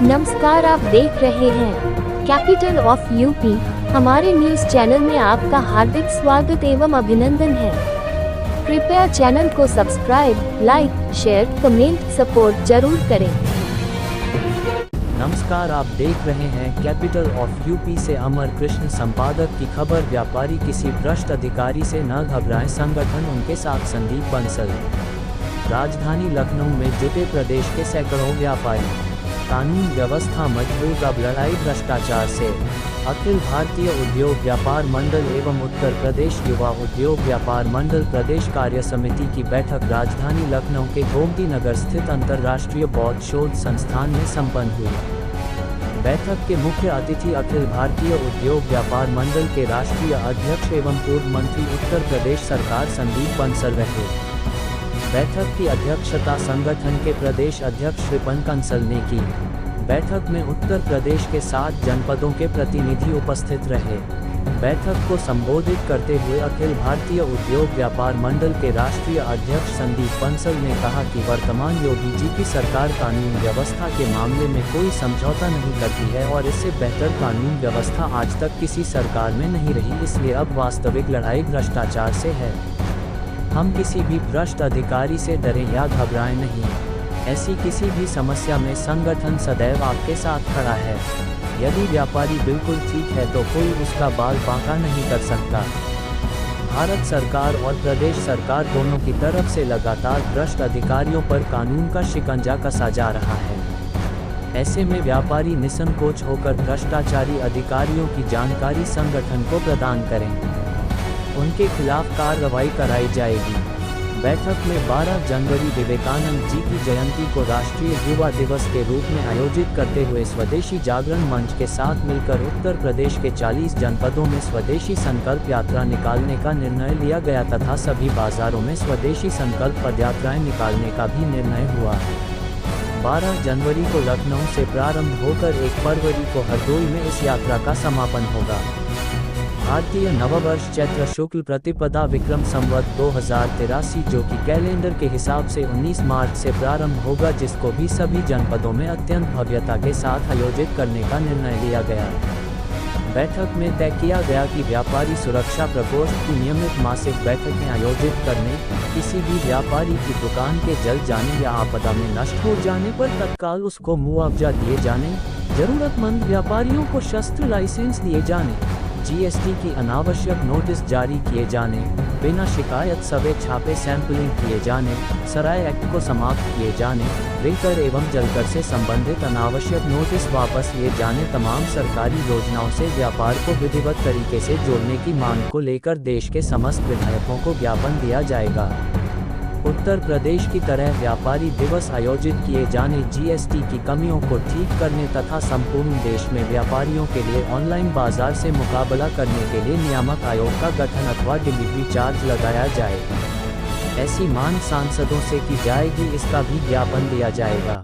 नमस्कार, आप देख रहे हैं कैपिटल ऑफ यूपी। हमारे न्यूज चैनल में आपका हार्दिक स्वागत एवं अभिनंदन है। कृपया चैनल को subscribe, like, share, comment, support जरूर करें। नमस्कार, आप देख रहे हैं कैपिटल ऑफ यूपी से अमर कृष्ण संपादक की खबर। व्यापारी किसी भ्रष्ट अधिकारी से न घबराएं, संगठन उनके साथ। संदीप बंसल। राजधानी लखनऊ में जुटे प्रदेश के सैकड़ों व्यापारी। कानून व्यवस्था मजबूत, अब लड़ाई भ्रष्टाचार से। अखिल भारतीय उद्योग व्यापार मंडल एवं उत्तर प्रदेश युवा उद्योग व्यापार मंडल प्रदेश कार्य समिति की बैठक राजधानी लखनऊ के गोमती नगर स्थित अंतर्राष्ट्रीय बौद्ध शोध संस्थान में संपन्न हुई। बैठक के मुख्य अतिथि अखिल भारतीय उद्योग व्यापार मंडल के राष्ट्रीय अध्यक्ष एवं पूर्व मंत्री उत्तर प्रदेश सरकार संदीप बंसल रहे। बैठक की अध्यक्षता संगठन के प्रदेश अध्यक्ष श्रीपन कंसल ने की। बैठक में उत्तर प्रदेश के 7 जनपदों के प्रतिनिधि उपस्थित रहे। बैठक को संबोधित करते हुए अखिल भारतीय उद्योग व्यापार मंडल के राष्ट्रीय अध्यक्ष संदीप बंसल ने कहा कि वर्तमान योगी जी की सरकार कानून व्यवस्था के मामले में कोई समझौता नहीं करती है और इससे बेहतर कानून व्यवस्था आज तक किसी सरकार में नहीं रही। इसलिए अब वास्तविक लड़ाई भ्रष्टाचार से है। हम किसी भी भ्रष्ट अधिकारी से डरें या घबराएं नहीं। ऐसी किसी भी समस्या में संगठन सदैव आपके साथ खड़ा है। यदि व्यापारी बिल्कुल ठीक है तो कोई उसका बाल बांका नहीं कर सकता। भारत सरकार और प्रदेश सरकार दोनों की तरफ से लगातार भ्रष्ट अधिकारियों पर कानून का शिकंजा कसा जा रहा है। ऐसे में व्यापारी निसंकोच होकर भ्रष्टाचारी अधिकारियों की जानकारी संगठन को प्रदान करें। उनके खिलाफ कार्रवाई कराई जाएगी। बैठक में 12 जनवरी विवेकानंद जी की जयंती को राष्ट्रीय युवा दिवस के रूप में आयोजित करते हुए स्वदेशी जागरण मंच के साथ मिलकर उत्तर प्रदेश के 40 जनपदों में स्वदेशी संकल्प यात्रा निकालने का निर्णय लिया गया तथा सभी बाजारों में स्वदेशी संकल्प पदयात्राएं निकालने का भी निर्णय हुआ। 12 जनवरी को लखनऊ से प्रारंभ होकर 1 फरवरी को हरदोई में इस यात्रा का समापन होगा। भारतीय नववर्ष चैत्र शुक्ल प्रतिपदा विक्रम संवत 2083 जो कि कैलेंडर के हिसाब से 19 मार्च से प्रारंभ होगा, जिसको भी सभी जनपदों में अत्यंत भव्यता के साथ आयोजित करने का निर्णय लिया गया। बैठक में तय किया गया कि व्यापारी सुरक्षा प्रकोष्ठ की नियमित मासिक बैठकें आयोजित करने, किसी भी व्यापारी की दुकान के जल जाने या आपदा में नष्ट हो जाने पर तत्काल उसको मुआवजा दिए जाने, जरूरतमंद व्यापारियों को शस्त्र लाइसेंस दिए जाने, जीएसटी की अनावश्यक नोटिस जारी किए जाने, बिना शिकायत सवे छापे सैंपलिंग किए जाने, सराय एक्ट को समाप्त किए जाने, रेकर एवं जलकर से संबंधित अनावश्यक नोटिस वापस लिए जाने, तमाम सरकारी योजनाओं से व्यापार को विधिवत तरीके से जोड़ने की मांग को लेकर देश के समस्त विधायकों को ज्ञापन दिया जाएगा। उत्तर प्रदेश की तरह व्यापारी दिवस आयोजित किए जाने, जीएसटी की कमियों को ठीक करने तथा संपूर्ण देश में व्यापारियों के लिए ऑनलाइन बाजार से मुकाबला करने के लिए नियामक आयोग का गठन अथवा डिलीवरी चार्ज लगाया जाए। ऐसी मांग सांसदों से की जाएगी, इसका भी ज्ञापन दिया जाएगा।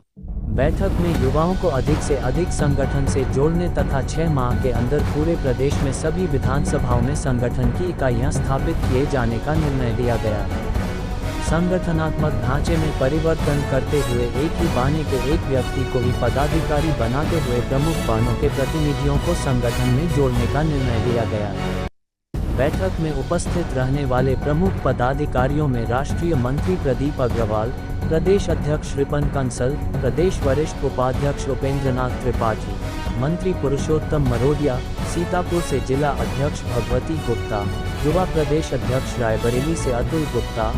बैठक में युवाओं को अधिक से अधिक संगठन से जोड़ने तथा 6 माह के अंदर पूरे प्रदेश में सभी विधानसभाओं में संगठन की इकाइयां स्थापित किए जाने का निर्णय लिया गया। संगठनात्मक ढांचे में परिवर्तन करते हुए एक ही बाने के एक व्यक्ति को ही पदाधिकारी बनाते हुए प्रमुख बानों के प्रतिनिधियों को संगठन में जोड़ने का निर्णय लिया गया। बैठक में उपस्थित रहने वाले प्रमुख पदाधिकारियों में राष्ट्रीय मंत्री प्रदीप अग्रवाल, प्रदेश अध्यक्ष श्रीपन कंसल, प्रदेश वरिष्ठ उपाध्यक्ष उपेंद्रनाथ त्रिपाठी, मंत्री पुरुषोत्तम मरोडिया, सीतापुर से जिला अध्यक्ष भगवती गुप्ता, युवा प्रदेश अध्यक्ष रायबरेली से अतुल गुप्ता,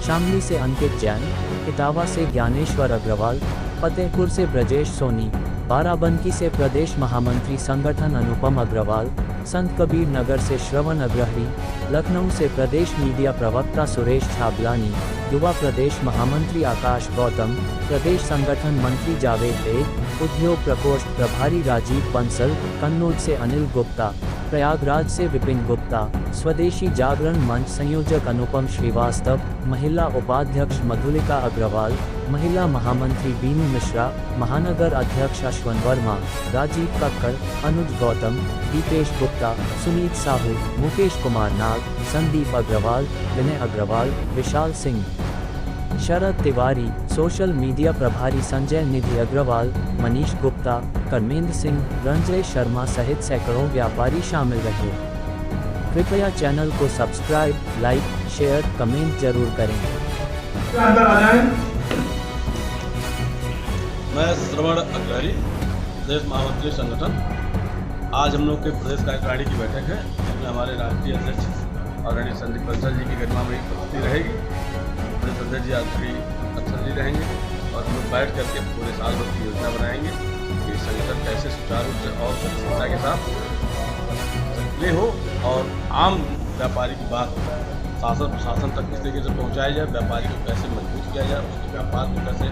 शामली से अंकित जैन, इटावा से ज्ञानेश्वर अग्रवाल, फतेहपुर से ब्रजेश सोनी, बाराबंकी से प्रदेश महामंत्री संगठन अनुपम अग्रवाल, संत कबीर नगर से श्रवण अग्रहरी, लखनऊ से प्रदेश मीडिया प्रवक्ता सुरेश छाबलानी, युवा प्रदेश महामंत्री आकाश गौतम, प्रदेश संगठन मंत्री जावेद बेग, उद्योग प्रकोष्ठ प्रभारी राजीव बंसल, कन्नौज से अनिल गुप्ता, प्रयागराज से विपिन गुप्ता, स्वदेशी जागरण मंच संयोजक अनुपम श्रीवास्तव, महिला उपाध्यक्ष मधुलिका अग्रवाल, महिला महामंत्री बीनू मिश्रा, महानगर अध्यक्ष अश्वन वर्मा, राजीव कक्कड़, अनुज गौतम, दीपेश गुप्ता, सुनीत साहू, मुकेश कुमार नाग, संदीप अग्रवाल, विनय अग्रवाल, विशाल सिंह। शरद तिवारी, सोशल मीडिया प्रभारी संजय निधि अग्रवाल, मनीष गुप्ता, कर्मेंद्र सिंह, रंजय शर्मा सहित सैकड़ों व्यापारी शामिल रहे। कृपया चैनल को सब्सक्राइब, लाइक, शेयर, कमेंट जरूर करें। अंदर आ जाएं। मैं श्रवण अग्रहरी, प्रदेश महामंत्री संगठन। आज हम लोग के प्रदेश कार्यकारिणी की बैठक है, जिसमें हमारे राष्ट्रीय अध्यक्ष आदरणीय संदीप बंसल जी की गरिमामयी उपस्थिति रहेगी। प्रदेश अध्यक्ष जी आदरणीय बंसल जी रहेंगे और हम लोग बैठ करके पूरे साल भर की योजना बनाएंगे कि संगठन कैसे सुचारू रूप से और सफलता के साथ सक्रिय हो और आम व्यापारी की बात शासन प्रशासन तक किस तरीके से पहुँचाया जाए, व्यापारी को कैसे मजबूत किया जाए, उसके व्यापार को कैसे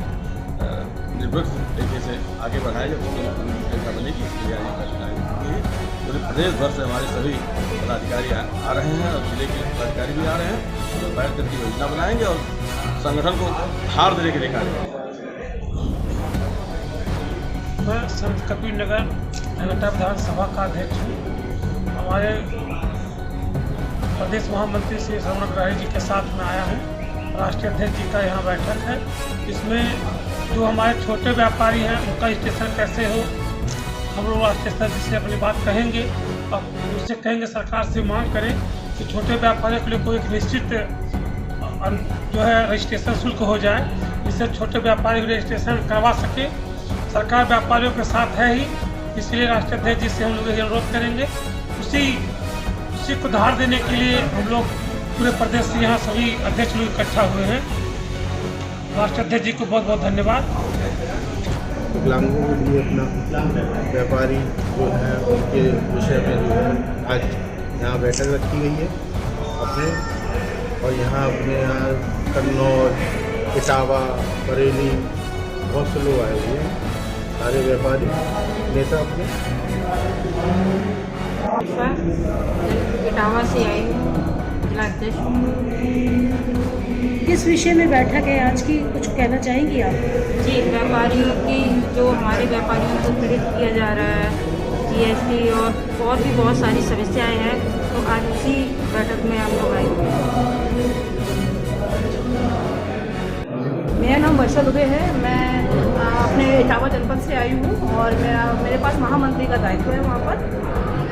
निर्भर तरीके से आगे बढ़ाया जाए, उसके लिए पूरी योजना बनेगी। इसके लिए आज कार्यकारिणी पूरे प्रदेश भर से हमारे सभी पदाधिकारी आ रहे हैं और जिले के पदाधिकारी भी आ रहे हैं। तो बैठ करके योजना बनाएंगे और संगठन को हार देने के लिए कार्य करेंगे। मैं संत कबीर नगर नगटा विधानसभा का अध्यक्ष हूँ। हमारे प्रदेश महामंत्री श्री श्रवण अग्रहरी जी के साथ में आया हूँ। राष्ट्रीय अध्यक्ष जी का यहाँ बैठक है। इसमें जो हमारे छोटे व्यापारी हैं उनका स्टेशन कैसे हो, हम लोग राष्ट्रीय स्तर से अपनी बात कहेंगे और उससे कहेंगे सरकार से मांग करें कि छोटे व्यापारियों के लिए कोई एक निश्चित जो है रजिस्ट्रेशन शुल्क हो जाए, जिससे छोटे व्यापारी रजिस्ट्रेशन करवा सके। सरकार व्यापारियों के साथ है ही, इसलिए राष्ट्रीय अध्यक्ष जी से हम लोग ये अनुरोध करेंगे। उसी को धार देने के लिए हम लोग पूरे प्रदेश से यहाँ सभी अध्यक्ष लोग इकट्ठा हुए हैं। राष्ट्रीय अध्यक्ष जी को बहुत बहुत धन्यवाद। विकलांगों के लिए अपना व्यापारी जो है उनके विषय में जो है आज यहाँ बैठक रखी गई है अपने, और यहाँ अपने यहाँ कन्नौज, इटावा, बरेली बहुत से लोग आए हुए हैं, सारे व्यापारी नेता अपने। इटावा से आई हूँ, जिला अध्यक्ष। किस विषय में बैठक है आज की, कुछ कहना चाहेंगी आप? जी, व्यापारियों की जो हमारे व्यापारियों को पीड़ित किया जा रहा है, जीएसटी और भी बहुत सारी समस्याएं हैं, तो आज उसी बैठक में हम लोग आए हुए हैं। मेरा नाम वर्षा दुबे है। मैं अपने इटावा जनपद से आई हूँ और मेरे पास महामंत्री का दायित्व है वहाँ पर।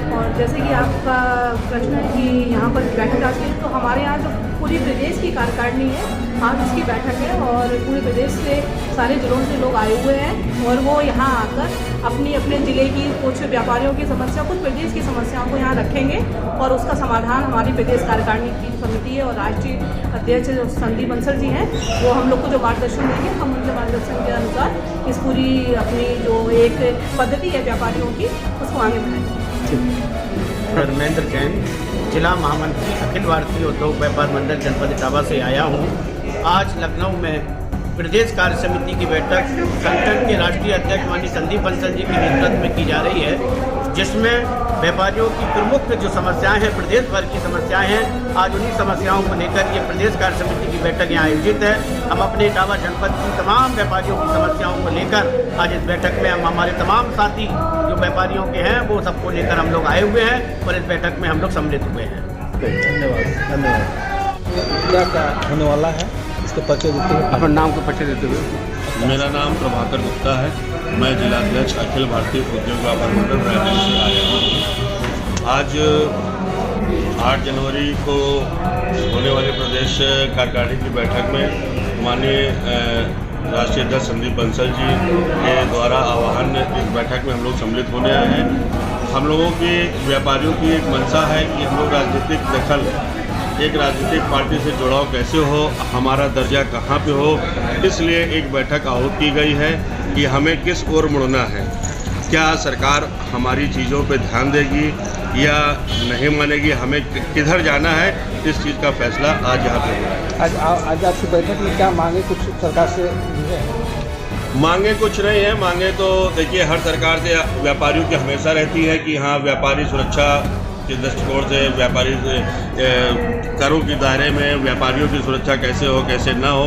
और जैसे कि आपका प्रश्न है कि यहाँ पर बैठक आज की, तो हमारे यहाँ जो पूरी प्रदेश की कार्यकारिणी है, आज उसकी बैठक है और पूरे प्रदेश से सारे जिलों से लोग आए हुए हैं और वो यहाँ आकर अपने ज़िले की कुछ व्यापारियों की समस्या, कुछ प्रदेश की समस्याओं को यहाँ रखेंगे और उसका समाधान हमारी प्रदेश कार्यकारिणी की समिति है और राष्ट्रीय अध्यक्ष जो संदीप बंसल जी हैं, वो हम लोग को जो मार्गदर्शन देंगे, हम उनके मार्गदर्शन के अनुसार इस पूरी अपनी जो एक पद्धति है व्यापारियों की, उसको आगे बढ़ाएंगे। धर्मेंद्र जैन, जिला महामंत्री अखिल भारतीय उद्योग व्यापार मंडल जनपद इटावा से आया हूँ। आज लखनऊ में प्रदेश कार्य समिति की बैठक संगठन के राष्ट्रीय अध्यक्ष माननीय संदीप बंसल जी के नेतृत्व में की जा रही है, जिसमें व्यापारियों की प्रमुख जो समस्याएं हैं, प्रदेश भर की समस्याएं हैं, आज उन्हीं समस्याओं को लेकर ये प्रदेश कार्य समिति की बैठक यहाँ आयोजित है। हम अपने इटावा जनपद की तमाम व्यापारियों की समस्याओं को लेकर आज इस बैठक में हम हमारे तमाम साथी जो व्यापारियों के हैं वो सबको लेकर हम लोग आए हुए हैं और इस बैठक में हम लोग सम्मिलित हुए हैं। धन्यवाद। क्या क्या होने वाला है, इसके परिचय देते हुए अपने नाम को परिचय देते हुए। मेरा नाम प्रभाकर गुप्ता है, मैं जिलाध्यक्ष अखिल भारतीय उद्योग व्यापार मंडल रायगढ़ से आया हूँ। आज 8 जनवरी को होने वाले प्रदेश कार्यकारिणी की बैठक में माननीय राष्ट्रीय अध्यक्ष संदीप बंसल जी के द्वारा आह्वान इस बैठक में हम लोग सम्मिलित होने आए हैं। हम लोगों की व्यापारियों की एक मंशा है कि हम लोग राजनीतिक दखल, एक राजनीतिक पार्टी से जुड़ाव कैसे हो, हमारा दर्जा कहाँ पे हो, इसलिए एक बैठक आहूत की गई है कि हमें किस ओर मुड़ना है। क्या सरकार हमारी चीज़ों पे ध्यान देगी या नहीं मानेगी, हमें किधर जाना है, इस चीज़ का फैसला आज यहाँ पे हुआ है। आज आपकी बैठक में क्या मांगे कुछ सरकार से है? मांगे कुछ नहीं है। मांगे तो देखिए हर सरकार से व्यापारियों की हमेशा रहती है कि हाँ व्यापारी सुरक्षा के दृष्टिकोण से, व्यापारी करों के दायरे में व्यापारियों की सुरक्षा कैसे हो कैसे ना हो,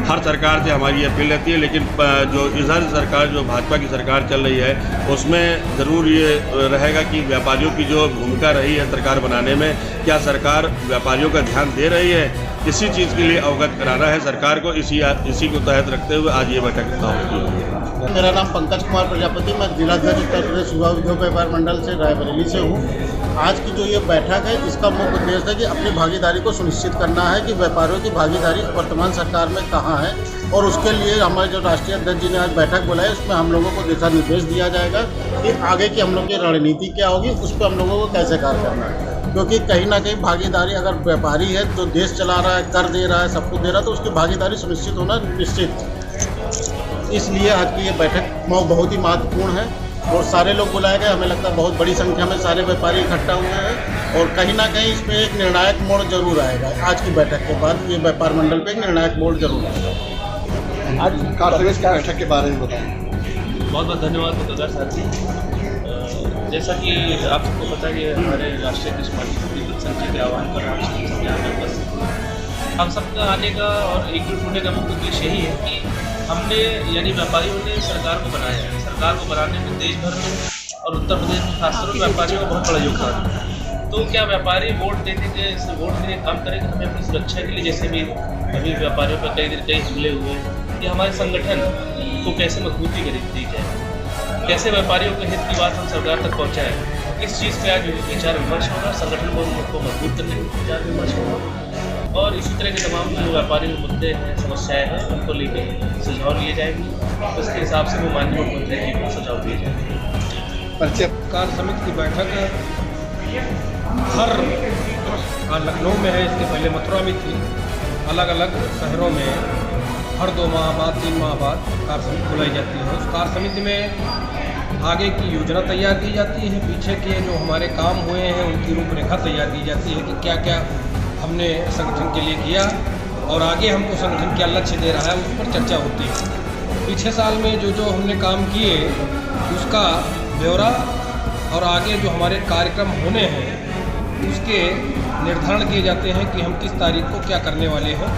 हर सरकार से हमारी अपील रहती है। लेकिन जो इधर सरकार जो भाजपा की सरकार चल रही है उसमें ज़रूर ये रहेगा कि व्यापारियों की जो भूमिका रही है सरकार बनाने में, क्या सरकार व्यापारियों का ध्यान दे रही है। इसी चीज़ के लिए अवगत कराना है सरकार को। इसी को तहत रखते हुए आज ये बैठक आयोजित की गई है। मेरा नाम पंकज कुमार प्रजापति, मैं जिलाध्यक्ष उत्तर प्रदेश युवा उद्योग व्यापार मंडल से रायबरेली से हूँ। आज की जो ये बैठक है, इसका मुख्य उद्देश्य है कि अपनी भागीदारी को सुनिश्चित करना है कि व्यापारियों की भागीदारी वर्तमान सरकार में कहाँ है, और उसके लिए हमारे जो राष्ट्रीय अध्यक्ष जी ने आज बैठक बुलाई, उसमें हम लोगों को दिशा निर्देश दिया जाएगा कि आगे की हम लोग की रणनीति क्या होगी, उस पर हम लोगों को कैसे कार्य करना है। क्योंकि कहीं ना कहीं भागीदारी, अगर व्यापारी है जो देश चला रहा है, कर दे रहा है, सब कुछ दे रहा है, तो उसकी भागीदारी सुनिश्चित होना निश्चित। इसलिए आज की ये बैठक बहुत ही महत्वपूर्ण है और सारे लोग बुलाए गए। हमें लगता है बहुत बड़ी संख्या में सारे व्यापारी इकट्ठा हुए हैं और कहीं ना कहीं इसमें एक निर्णायक मोड़ जरूर आएगा। आज की बैठक के बाद ये व्यापार मंडल पे एक निर्णायक मोड़ जरूर आएगा। आज कारसमिति की बैठक के बारे में बताएं। बहुत बहुत धन्यवाद पत्रकार साथी। जैसा कि आप सबको पता है कि हमारे राष्ट्रीय कृषि मंत्री संजय के आह्वान पर आप सब यहाँ पर उपस्थित, हम सबका आने का और एकजुट होने का मुख्य उद्देश्य यही है कि हमने यानी व्यापारियों ने सरकार को बनाया है। सरकार को बनाने में देश भर में और उत्तर प्रदेश में खासतौर पर व्यापारियों का बहुत बड़ा योगदान है। तो क्या व्यापारी वोट देने के वोट के लिए काम करेंगे, हमें अपनी सुरक्षा के लिए, जैसे भी अभी व्यापारियों पर कई हमले हुए, कि हमारे संगठन को कैसे मजबूती दी जाए, कैसे व्यापारियों के हित की बात हम सरकार तक पहुँचाएँ। इस चीज़ पर आज विचार विमर्श होगा, संगठन को मजबूत करने का विचार विमर्श होगा और इसी तरह के तमाम जो व्यापारी मुद्दे हैं, समस्याएं हैं, उनको लेकर सुझाव लिए जाएंगे। उसके हिसाब से वो माननीय मुख्यमंत्री जी को सुझाव दिए जाएंगे। कार्य समिति की बैठक हर लखनऊ में है, इसके पहले मथुरा में थी। अलग अलग शहरों में हर 2 माह बाद 3 माह बाद कार्य समिति बुलाई जाती है। उस कार्य समिति में आगे की योजना तैयार की जाती है, पीछे के जो हमारे काम हुए हैं उनकी रूपरेखा तैयार की जाती है कि क्या क्या हमने संगठन के लिए किया और आगे हमको संगठन क्या लक्ष्य दे रहा है, उस पर चर्चा होती है। पिछले साल में जो हमने काम किए उसका ब्यौरा और आगे जो हमारे कार्यक्रम होने हैं उसके निर्धारण किए जाते हैं कि हम किस तारीख को क्या करने वाले हैं।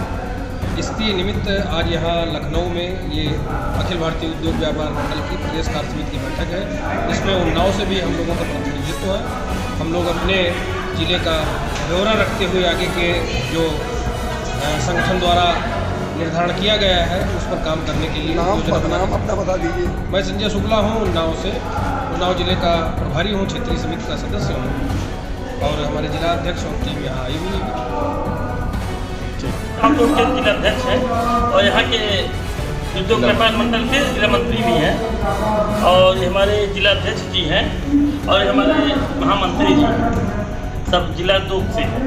इसके निमित्त आज यहाँ लखनऊ में ये अखिल भारतीय उद्योग व्यापार मंडल की प्रदेश कार्य समिति की बैठक है। इसमें उन्नाव से भी हम लोगों का प्रतिनिधित्व है। हम लोग अपने जिले का ब्यौरा रखते हुए आगे के जो संगठन द्वारा निर्धारण किया गया है उस पर काम करने के लिए नाम अपना बता दीजिए। मैं संजय शुक्ला हूँ, उन्नाव से। उन्नाव जिले का प्रभारी हूँ, क्षेत्रीय समिति का सदस्य हूँ और हमारे जिला अध्यक्ष और टीम यहाँ आई हुई है। हम लोग के जिला अध्यक्ष हैं और यहाँ के उद्योग व्यापार मंडल के जिला मंत्री भी हैं और हमारे जिला अध्यक्ष जी हैं और हमारे महामंत्री जी हैं, सब जिला उद्योग से हैं।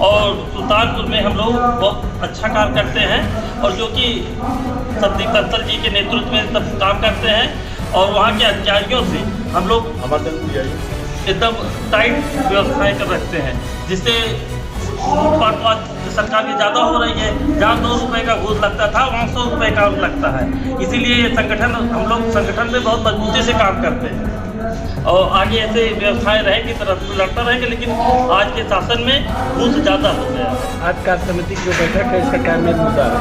और सुल्तानपुर में हम लोग बहुत अच्छा काम करते हैं और जो कि संदीप बंसल जी के नेतृत्व में सब काम करते हैं और वहाँ के अधिकारियों से हम लोग एकदम टाइट व्यवस्थाएं कर रखते हैं, जिससे लूटपाट सरकार की ज़्यादा हो रही है। जहाँ 2 रुपये का घूस लगता था वहाँ 100 रुपये का लगता है। इसीलिए ये संगठन, हम लोग संगठन में बहुत मजबूती से काम करते हैं और आगे ऐसे व्यवसाय रहेंगे तरह लड़ता रहेंगे, लेकिन आज के शासन में घूस ज़्यादा हो गया। आज कार्य समिति की जो बैठक है इसका क्या मेन मुद्दा है?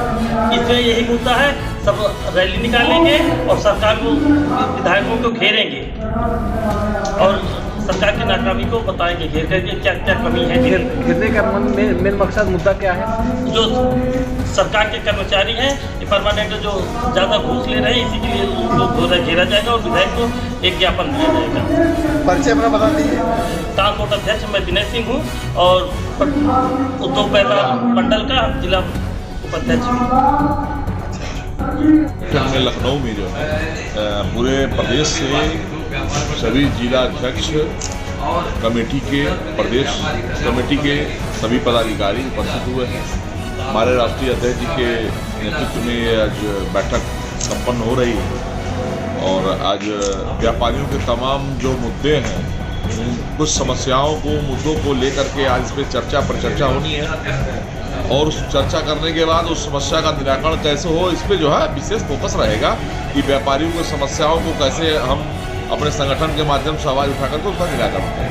इसमें यही मुद्दा है, सब रैली निकालेंगे और सरकार को, विधायकों को घेरेंगे और सरकार की नाकामी को बताएंगे, घेर करके क्या क्या कमी है। घेरने का मेन मकसद मुद्दा क्या है? जो सरकार के कर्मचारी हैं ये परमानेंट जो ज़्यादा घूस ले रहे हैं, इसी के लिए उनको घेरा जाएगा और विधायक को एक ज्ञापन दिया जाएगा। परिचय अपना बता दीजिए। ट्रांसपोर्ट अध्यक्ष मैं विनय सिंह हूँ और उद्योग व्यापार मंडल का जिला उपाध्यक्ष हूँ। लखनऊ में जो है पूरे प्रदेश से सभी जिला अध्यक्ष कमेटी के, प्रदेश कमेटी के सभी पदाधिकारी उपस्थित हुए हैं। हमारे राष्ट्रीय अध्यक्ष जी के नेतृत्व में आज बैठक संपन्न हो रही है और आज व्यापारियों के तमाम जो मुद्दे हैं, कुछ समस्याओं को, मुद्दों को लेकर के आज इस पर चर्चा पर चर्चा होनी है और उस चर्चा करने के बाद उस समस्या का निराकरण कैसे हो, इस पर जो है विशेष फोकस रहेगा कि व्यापारियों की समस्याओं को कैसे हम अपने संगठन के माध्यम से आवाज़ उठा करके उसका निराकरण करें।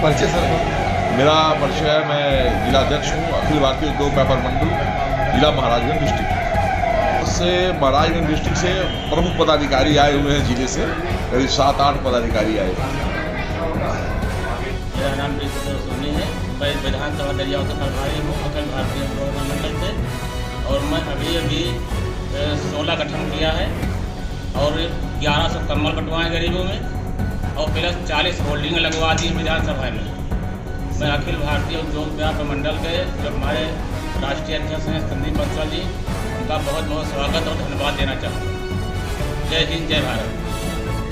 परिचय सर? मेरा परिचय है, मैं जिला अध्यक्ष हूँ अखिल भारतीय उद्योग व्यापार मंडल, जिला महाराजगंज डिस्ट्रिक्ट से। महाराजगंज डिस्ट्रिक्ट से प्रमुख पदाधिकारी आए हुए हैं, जिले से करीब 7-8 पदाधिकारी आए हुए हैं। मेरा नाम सोनी है मैं विधानसभा दरियाव का प्रभारी हूँ अखिल भारतीय योजना मंडल से, और मैं अभी 16 गठन किया है और 1100 कम्बल बंटवाए गरीबों में और प्लस 40 होल्डिंग लगवा दी विधानसभा में। मैं अखिल भारतीय उद्योग व्यापार मंडल के जो हमारे राष्ट्रीय अध्यक्ष हैं संदीप बंसल जी, उनका बहुत बहुत स्वागत और धन्यवाद देना चाहूँगा। जय हिंद, जय भारत।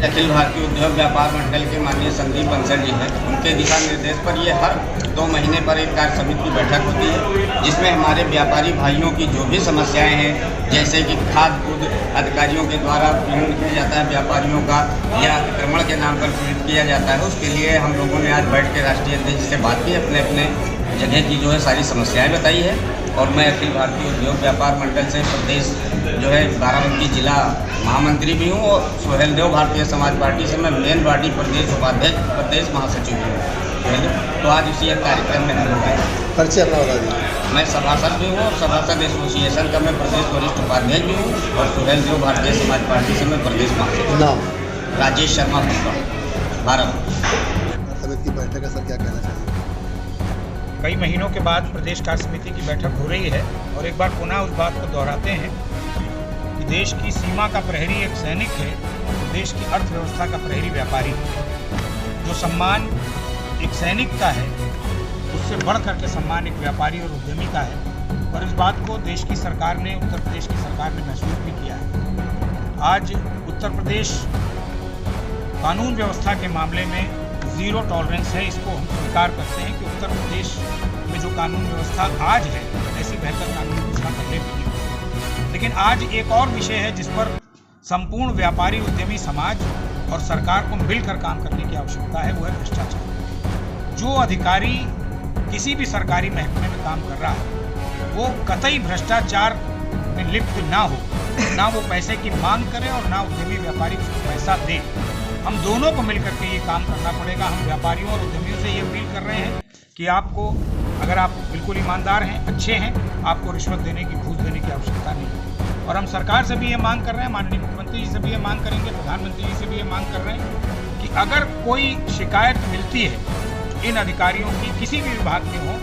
अखिल भारतीय उद्योग व्यापार मंडल के माननीय संदीप बंसल जी हैं, उनके दिशा निर्देश पर ये हर 2 महीने पर एक कार्य समिति की बैठक होती है, जिसमें हमारे व्यापारी भाइयों की जो भी समस्याएं हैं, जैसे कि खाद खुद अधिकारियों के द्वारा पीड़न किया जाता है व्यापारियों का या अतिक्रमण के नाम पर पीड़ित किया जाता है, उसके लिए हम लोगों ने आज बैठ के राष्ट्रीय अध्यक्ष से बात की, अपने अपने जगह की जो है सारी समस्याएँ बताई है। और मैं अखिल भारतीय उद्योग व्यापार मंडल से प्रदेश जो है बाराबंकी जिला महामंत्री भी हूँ और सुहेल देव भारतीय समाज पार्टी से मैं मेन पार्टी प्रदेश उपाध्यक्ष प्रदेश महासचिव भी हूँ। तो आज इसी एक कार्यक्रम में हम लोग हैं। परिचय अपना बता दीजिए। मैं सभासद भी हूँ और सभासद एसोसिएशन का मैं प्रदेश वरिष्ठ उपाध्यक्ष भी हूँ और सुहेल देव भारतीय समाज पार्टी से मैं प्रदेश महासचिव। नाम राजेश शर्मा बाराबंकी। समिति की बैठक है सर, क्या कहना चाहिए? कई महीनों के बाद प्रदेश कार्य समिति की बैठक हो रही है और एक बार पुनः उस बात को दोहराते हैं कि देश की सीमा का प्रहरी एक सैनिक है, देश की अर्थव्यवस्था का प्रहरी व्यापारी है। जो सम्मान एक सैनिक का है उससे बढ़ करके सम्मान एक व्यापारी और उद्यमी का है, और इस बात को देश की सरकार ने, उत्तर प्रदेश की सरकार ने महसूस भी किया है। आज उत्तर प्रदेश कानून व्यवस्था के मामले में ज़ीरो टॉलरेंस है, इसको हम स्वीकार करते हैं कि उत्तर प्रदेश में जो कानून व्यवस्था आज है ऐसी बेहतर कानून व्यवस्था पहले नहीं थी। लेकिन आज एक और विषय है जिस पर संपूर्ण व्यापारी उद्यमी समाज और सरकार को मिलकर काम करने की आवश्यकता है, वो है भ्रष्टाचार। जो अधिकारी किसी भी सरकारी महकमे में काम कर रहा है वो कतई भ्रष्टाचार में लिप्त ना हो, ना वो पैसे की मांग करे और ना उद्यमी व्यापारी उसको पैसा दे। हम दोनों को मिलकर के ये काम करना पड़ेगा। हम व्यापारियों और उद्यमियों से ये अपील कर रहे हैं कि आपको, अगर आप बिल्कुल ईमानदार हैं, अच्छे हैं, आपको रिश्वत देने की, घूस देने की आवश्यकता नहीं है। और हम सरकार से भी ये मांग कर रहे हैं, माननीय मुख्यमंत्री जी से भी ये मांग करेंगे, प्रधानमंत्री जी से भी ये मांग कर रहे हैं कि अगर कोई शिकायत मिलती है इन अधिकारियों की, किसी भी विभाग के हों,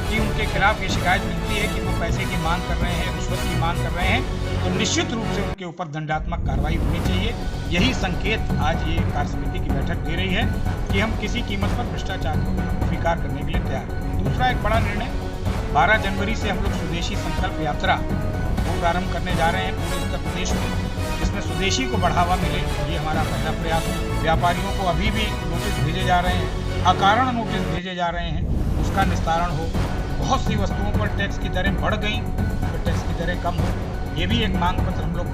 कि उनके खिलाफ ये शिकायत मिलती है कि वो पैसे की मांग कर रहे हैं, रिश्वत की मांग कर रहे हैं, तो निश्चित रूप से उनके ऊपर दंडात्मक कार्रवाई होनी चाहिए। यही संकेत आज ये कार्य समिति की बैठक दे रही है कि हम किसी कीमत पर भ्रष्टाचार को स्वीकार करने के लिए तैयार हैं। दूसरा एक बड़ा निर्णय, 12 जनवरी से हम लोग स्वदेशी संकल्प यात्रा को प्रारंभ करने जा रहे हैं पूरे उत्तर प्रदेश में, जिसमें स्वदेशी को बढ़ावा मिले, ये हमारा पहला प्रयास है। व्यापारियों को अभी भी नोटिस भेजे जा रहे हैं, अकारण नोटिस भेजे जा रहे हैं, उसका निस्तारण हो। बहुत सी वस्तुओं पर टैक्स की दरें बढ़ गई, तो टैक्स की दरें कम हो। ये भी एक मांग पत्र हम लोग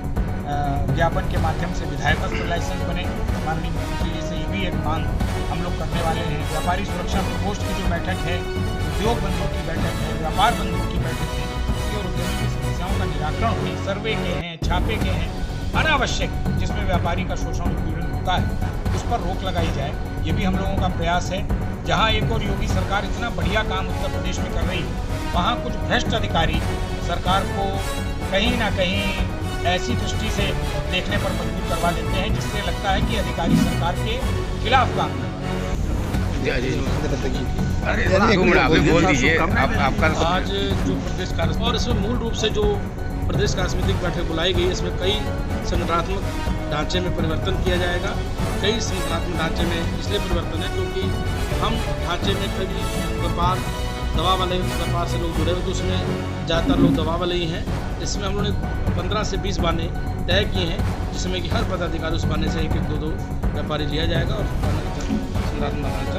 ज्ञापन के माध्यम से विधायकत्व लाइसेंस बने, माननीय मुख्यमंत्री जी से ये भी एक मांग हम लोग करने वाले हैं। व्यापारी सुरक्षा प्रकोष्ठ की जो बैठक है, उद्योग बंधुओं की बैठक है, व्यापार बंधुओं की बैठक है, और उद्यमी की समस्याओं का निराकरण हुई, सर्वे के हैं, छापे के हैं, अनावश्यक जिसमें व्यापारी का शोषण उत्पीड़न होता है उस पर रोक लगाई जाए। ये भी हम लोगों का प्रयास है। जहाँ एक और योगी सरकार इतना बढ़िया काम उत्तर प्रदेश में कर रही है, वहाँ कुछ भ्रष्ट अधिकारी सरकार को कहीं ना कहीं ऐसी दृष्टि से देखने पर मजबूर करवा देते हैं जिससे लगता है कि अधिकारी सरकार के खिलाफ काम कर रहे हैं। आज जो प्रदेश कार्य, और इसमें मूल रूप से जो प्रदेश कार्य समिति की बैठक बुलाई गई है, इसमें कई संगठनात्मक ढांचे में परिवर्तन किया जाएगा। कई संगठनात्मक ढांचे में इसलिए परिवर्तन है क्योंकि हम ढांचे में कभी व्यापार दवा वाले व्यापार से लोग जुड़े हुए, तो उसमें ज़्यादातर लोग दवा वाले ही हैं। इसमें हम लोगों ने 15 से 20 बाने तय किए हैं, जिसमें कि हर पदाधिकारी उस बाने से 1-2 व्यापारी लिया जाएगा और संगठनात्मक